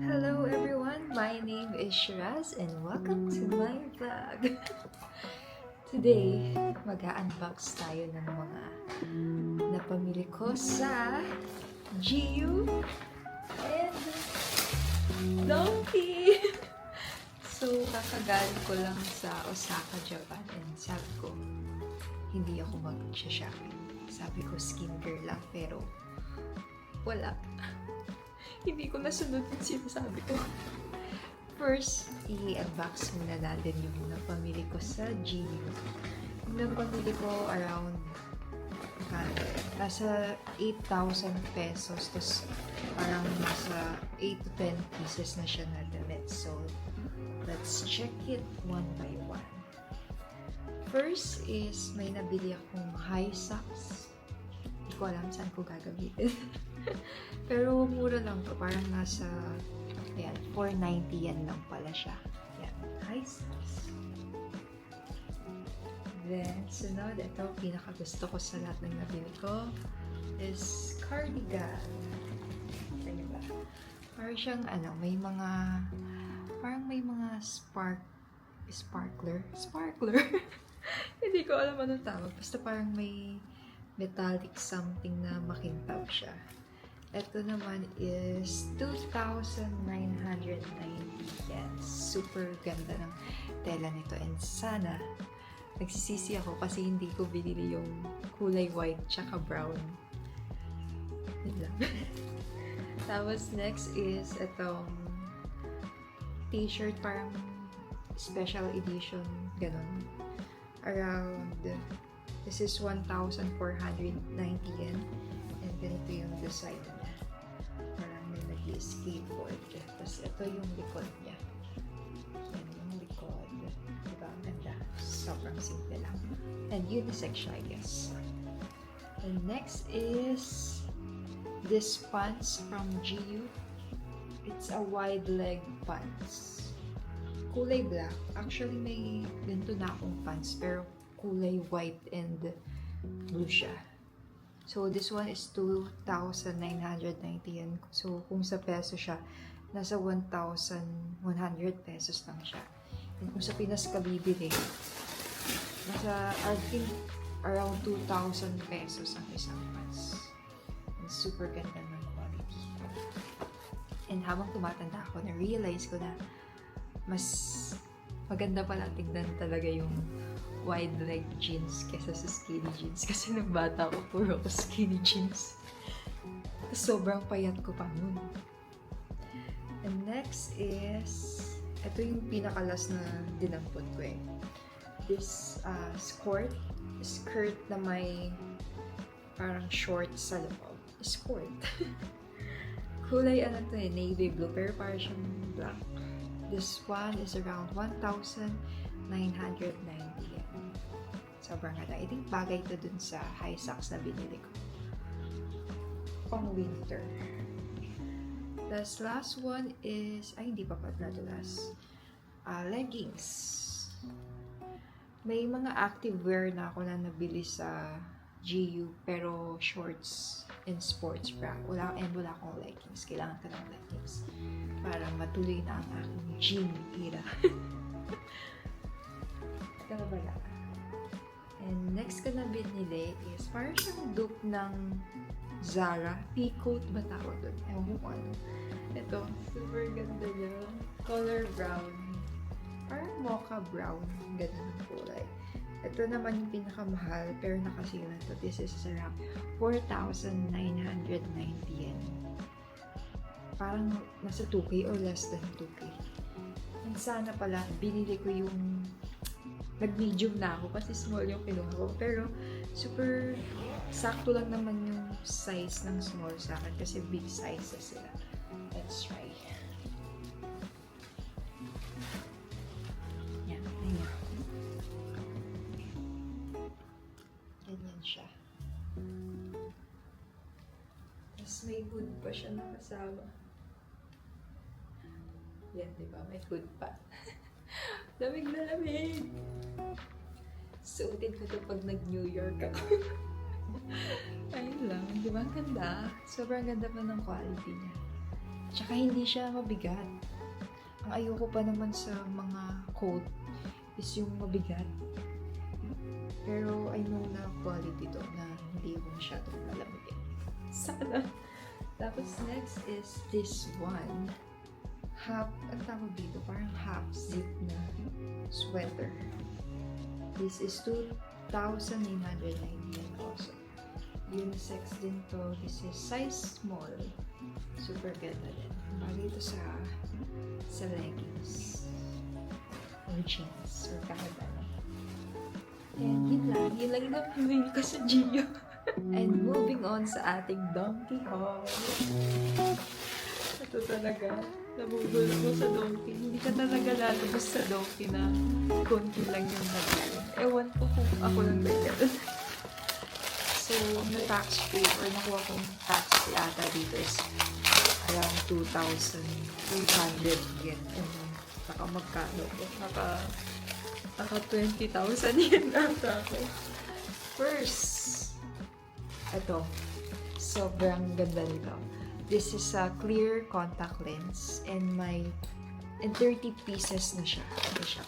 Hello everyone, my name is Shiraz and welcome to my vlog. Today, mag-unbox tayo ng mga napamili ko sa GU and Donkey. So, kakagaling ko lang sa Osaka, Japan and sabi ko, hindi ako mag-shopping. Sabi ko, skincare lang pero wala. Hindi ko nasunod yung sinasabi ko. First, i-unbox muna natin yung napamili ko sa GU. Yung napamili ko around nasa 8,000 pesos. Tapos parang nasa 8 to 10 pieces na siya na damit. So, let's check it one by one. First is may nabili akong high socks. Hindi ko alam saan ko gagamitin. Pero mura lang to. Parang nasa, ayan, 490 yan lang pala siya. Ayan, high socks. Then, sunod, ito, pinakagusto ko sa lahat ng nabili ko is cardigan. Ano ba? Parang siyang, may mga, parang may mga sparkler. Hindi ko alam anong tawag. Basta parang may metallic something na makintab siya. Ito naman is 2,990 yen. Super ganda ng tela nito. And sana, nagsisisi ako kasi hindi ko binili yung kulay white tsaka brown. Yun lang. Tapos next is itong t-shirt, parang special edition, ganun. Around, this is 1,490 yen. And ganito yung design niya. Parang may nag-skateboard. Tapos ito yung likod niya. Yan yung likod. Diba? Ang ganda. Sobrang simple lang. And unisex siya, I guess. And next is this pants from GU. It's a wide leg pants. Kulay black. Actually, may ganito na akong pants. Pero kulay white and blue siya. So, this one is 2,990 yen. So, kung sa peso siya, nasa 1,100 pesos lang siya. And kung sa Pinas ka bibili, nasa, I think, around 2,000 pesos ang isang pants. And super ganda ng quality. And habang tumatanda ako, na-realize ko na mas maganda pala tignan talaga yung wide leg jeans kesa sa skinny jeans. Kasi nung bata ko, puro ko skinny jeans. Sobrang payat ko pa nun. And next is, ito yung pinakalas na dinampot ko eh. This skirt na may parang short sa loob. Skirt. Kulay ano to eh, navy blue, pero parang siyang black. This one is around 1,990 yen. Sobrang ganda. I think bagay ito dun sa high socks na binili ko. Pang winter. This last one is, ay hindi pa pala ito last. Leggings. May mga active wear na ako na nabili sa GU, pero shorts and sports bra. Wala akong leggings. Kailangan ko ng leggings para matuloy na ang aking gym era. Ito ba yan? And next ko na binili is parang siyang dupe ng Zara. Peacoat ba tawag doon? Ewan ko ano. Ito, super ganda niya. Color brown. Parang mocha brown. Ganda ng kulay. Ito naman yung pinakamahal pero nakasilan to. This is around 4,990 yen. Parang nasa 2K or less than 2K. And sana pala, binili ko yung nag-medium na ako kasi small yung kinuha ko. Pero super sakto lang naman yung size ng small sa akin kasi big size sila. Let's try. Yan, ayan. Ganyan siya. Tapos may hood pa siya nakasama. Yan, diba? May hood pa. Lamig na lamig! Suotin ko ito pag nag-New York ako. Ayun lang, di ba? Ang ganda. Sobrang ganda pa ng quality niya. Tsaka hindi siya mabigat. Ang ayoko pa naman sa mga coat is yung mabigat. Pero I know na quality to na hindi ko masyadong malamigin. Sana. Tapos next is this one. Ang tawag dito, parang half zip na sweater. This is 2,999 also. Unisex din to. This is size small. Super ganda din. Bali ito sa leggings. Or jeans. Or kahit ano. And yun lang yung napamili ko sa Gio. And moving on sa ating donkey haul. Ito talaga. Nabubulol ko sa donkey. Hindi ka talaga lalabas sa donkey na konti lang yung nagay. Ewan ko kung ako lang nagay. So, na-tax free or nakuha kong tax free ata dito is around 2,200 yen. And naka magkano ko? Naka 20,000 yen ata ako. First, ito. Sobrang ganda nito. This is a clear contact lens and 30 pieces na siya. Ito siya.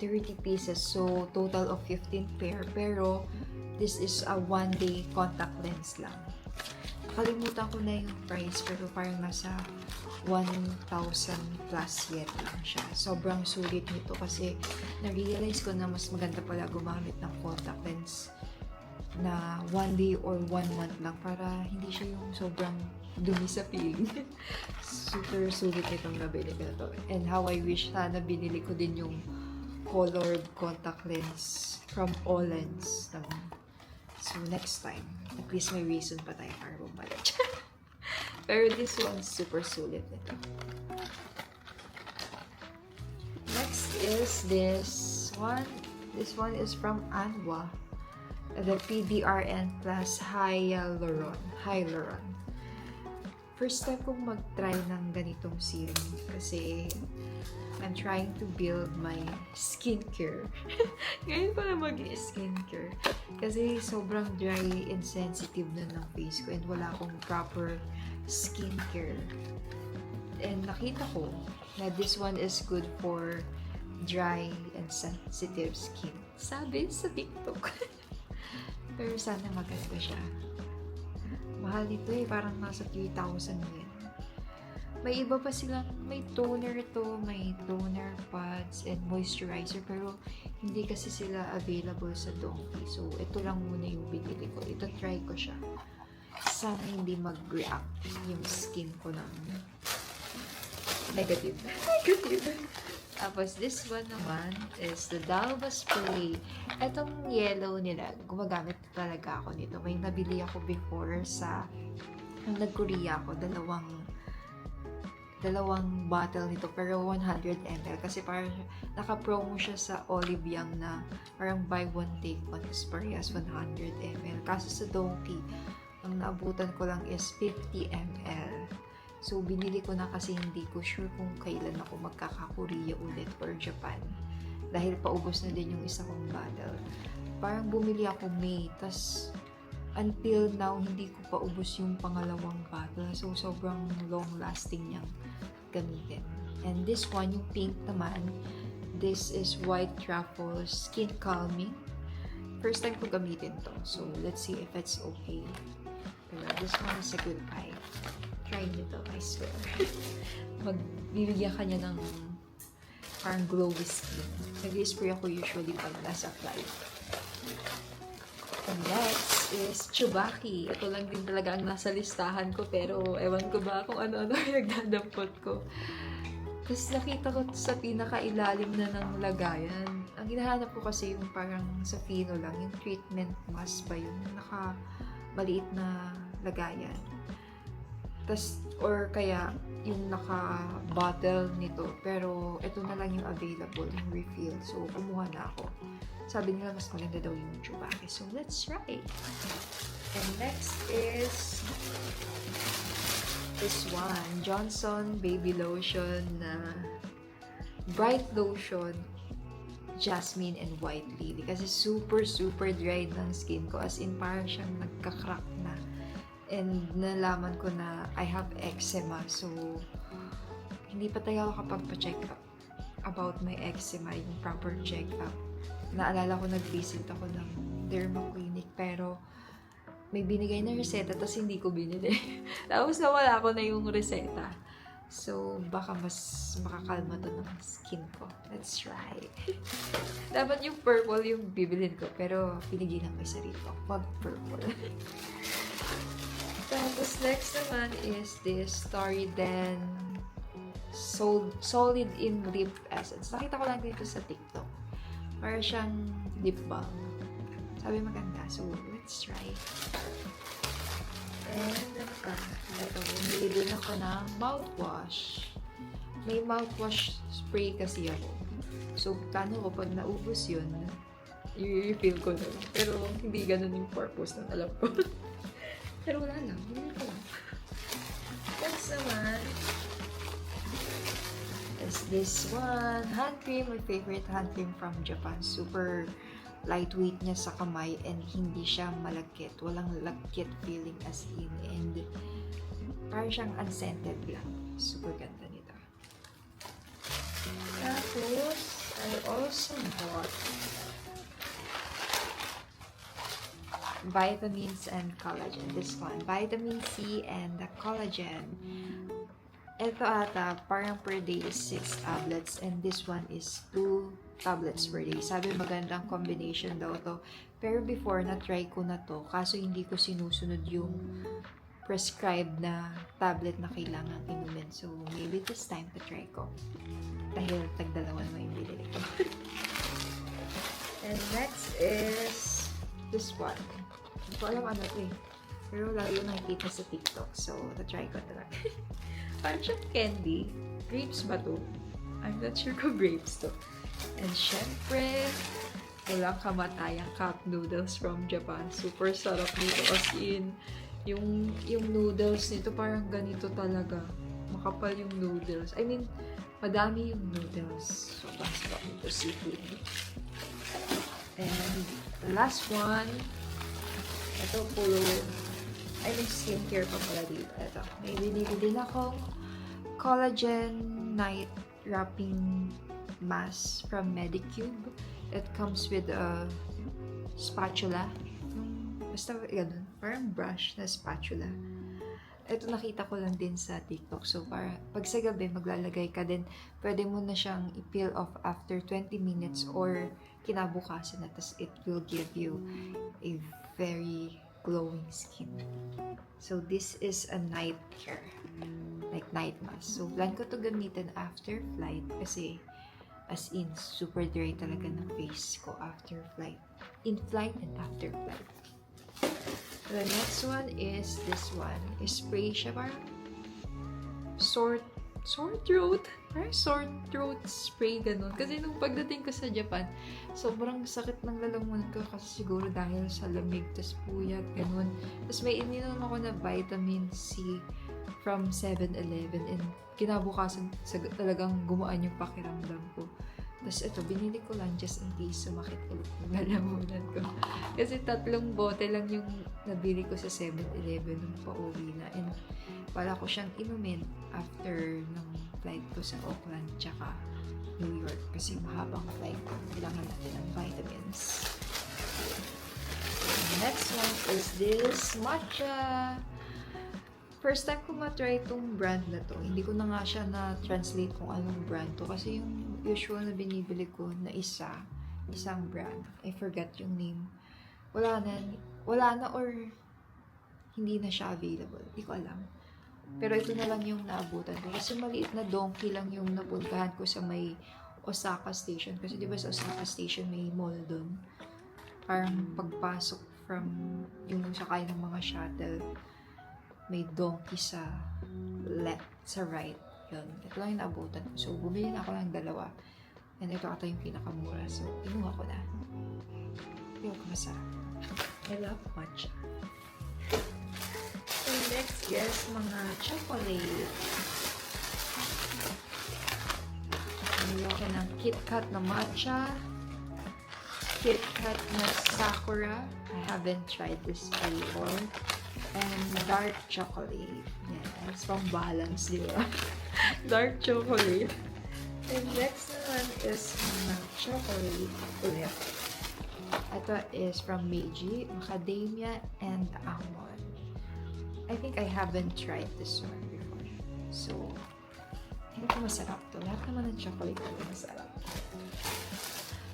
30 pieces. So, total of 15 pair. Pero, this is a one-day contact lens lang. Nakalimutan ko na yung price pero parang nasa 1,000 plus yen lang siya. Sobrang sulit nito kasi na-realize ko na mas maganda pala gumamit ng contact lens na one day or 1 month lang para hindi siya yung sobrang dumi sa feeling. Super sulit itong nabili ko na to. And how I wish sana binili ko din yung colored contact lens from Olens naman. So, next time, at least may reason pa tayo para bumalik. Pero this one's super sulit nito. Next is this one. This one is from Anwa. The PDRN Plus Hyaluron. First time kong mag-try ng ganitong serum kasi I'm trying to build my skincare. Ngayon pa na mag-skincare. Kasi sobrang dry and sensitive na ng face ko and wala akong proper skincare. And nakita ko na this one is good for dry and sensitive skin. Sabi sa TikTok. Pero sana maganda siya. Mahal nito eh. Parang nasa 3,000 yen. May iba pa silang, may toner ito, may toner pads and moisturizer. Pero hindi kasi sila available sa Donkey. So, ito lang muna yung binili ko. Ito try ko siya. Sana hindi mag-react yung skin ko ng negative. Tapos, this one naman is the Dalva Spray. Etong yellow nila, gumagamit talaga ako nito. May nabili ako before sa, nung nag-Korea ako, dalawang bottle nito, pero 100 ml. Kasi parang naka-promo siya sa Olive Young na parang buy one, take one, is parehas 100 ml. Kaso sa Donkey, ang naabutan ko lang is 50 ml. So, binili ko na kasi hindi ko sure kung kailan ako magkaka-Korea ulit or Japan. Dahil paubos na din yung isa kong bottle. Parang bumili ako May, tas until now, hindi ko pa ubos yung pangalawang bottle. So, sobrang long-lasting niyang gamitin. And this one, yung pink naman, this is White Truffle Skin Calming. First time ko gamitin to. So, let's see if it's okay. Pero this one is a good buy. Try nito, I swear. Magbibigyan ka niya ng parang glowy skin. Nag-spray ako usually pag nasa flight. And next is Chubaki. Ito lang din talaga ang nasa listahan ko, pero ewan ko ba kung ano-ano yung nagdadampot ko. Tapos nakita ko sa pinakailalim na ng lagayan. Ang hinahanap ko kasi yung parang sa Fino lang, yung treatment mask ba yung naka-maliit na lagayan. Tas, or kaya yung naka-bottle nito. Pero ito na lang yung available, yung refill. So, kumuha na ako. Sabi nila mas maganda daw yung Chubaki. So, let's try. And next is this one. Johnson Baby Lotion na Bright Lotion Jasmine and White Lily. Kasi super, super dry ng skin ko. As in, parang siyang nagka-crack na. And nalaman ko na I have eczema. So, hindi pa tayo kapag-check up about my eczema, yung proper check-up. Naalala ko, nag-visit ako ng derma clinic, pero may binigay na reseta, tapos hindi ko binili. Tapos nawala ko na yung reseta. So, baka mas makakalma to ng skin ko. Let's try. Dapat yung purple yung bibilin ko, pero pinigilan ko yung sarili ko. Wag purple. Tapos next naman is this Toriden Solid in Lip Essence. Nakita ko lang dito sa TikTok. Para siyang lip balm. Sabi maganda. So, let's try. And, ito, bumili din ako ng mouthwash. May mouthwash spray kasi ako. So, plano ko, pag naubos yun, i-refill ko na lang. Pero, hindi ganun yung purpose ng alam ko. Pero wala lang. Bumili ko lang. Next naman, is this one. Hand cream. My favorite hand cream from Japan. Super lightweight niya sa kamay and hindi siya malagkit. Walang lagkit feeling as in. And parang siyang unscented lang. Super ganda nito. Tapos, I also bought vitamins and collagen. This one. Vitamin C and the collagen. Ito ata, parang per day is 6 tablets and this one is 2 tablets per day. Sabi magandang combination daw to. Pero before, na-try ko na to. Kaso hindi ko sinusunod yung prescribed na tablet na kailangan inumin. So, maybe this time to try ko. Dahil tagdalawa naman yung binili ko. And next is this one. Hindi ko alam ano to eh. Pero lagi yung nakikita sa TikTok. So, na-try ko talaga. Parang siyang candy. Grapes ba to? I'm not sure kung grapes to. And syempre, walang kamatayang cup noodles from Japan. Super sarap nito. As in, yung noodles nito parang ganito talaga. Makapal yung noodles. I mean, madami yung noodles. So, sarap nito seafood. And the last one, ito puro I mean, skincare pa pala dito. Ito. May binili din akong collagen night wrapping mask from Medicube. It comes with a spatula. Basta ganun. Parang brush na spatula. Ito nakita ko lang din sa TikTok. So, para pag sa gabi maglalagay ka din, pwede mo na siyang i-peel off after 20 minutes or kinabukasan na. Tapos it will give you a very glowing skin. So, this is a night care. Like night mask. So, plan ko to gamitin after flight kasi as in, super dry talaga ng face ko after flight. In flight and after flight. The next one is this one. Spray siya parang sore throat. Parang sore throat spray, ganun. Kasi nung pagdating ko sa Japan, sobrang sakit ng lalamunan ko kasi siguro dahil sa lamig, tas puyat, ganun. Tas may ininom ako na vitamin C from 7-Eleven and kinabukasan talagang gumaan yung pakiramdam ko. Tas ito, binili ko lang just in case sumakit ulit yung lalamunan ko. Kasi 3 bote lang yung nabili ko sa 7-Eleven nung pauwi na. And wala ko siyang inumin after ng flight ko sa Auckland tsaka New York kasi mahabang flight ko. Kailangan natin ng vitamins. The next one is this matcha. First time ko matry itong brand na to. Hindi ko na nga siya na-translate kung anong brand to. Kasi yung usual na binibili ko na isang brand. I forgot yung name. Wala na or hindi na siya available. Hindi ko alam. Pero ito na lang yung naabutan ko. Kasi maliit na donkey lang yung napuntahan ko sa may Osaka Station. Kasi di ba sa Osaka Station may mall doon. Parang pagpasok from yung sakay ng mga shuttle, may donkey sa left, sa right. Yun. Ito lang yung naabutan ko. So, bumili na ako ng 2. And ito ata yung pinakamura. So, inuha ko na. Yung masarap. I love matcha. So, next is mga chocolate. Bumili ako ng KitKat na matcha. KitKat na Sakura. I haven't tried this before. And dark chocolate. Yes, pang balance, di ba? Dark chocolate. And next naman is milk chocolate ulit. Ito is from Meiji, macadamia and almond. I think I haven't tried this one before. So, hindi ko masarap to. Lahat naman ng chocolate ko masarap.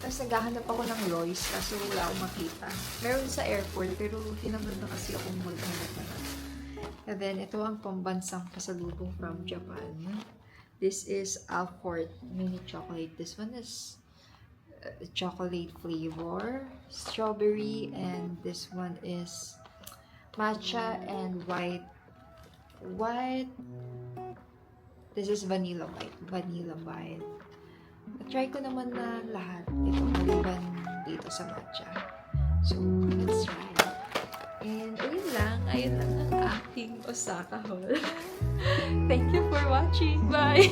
Tapos naghahanap ako ng Royce kaso wala akong makita. Meron sa airport pero tinamad na kasi akong maghanap na. And then, ito ang pambansang pasalubong from Japan. This is Alfort mini chocolate. This one is chocolate flavor, strawberry, and this one is matcha and white. This is vanilla white. Try ko naman na lahat ito maliban dito sa matcha. So, let's try. And ayun lang ang aking Osaka haul. Thank you for watching. Bye!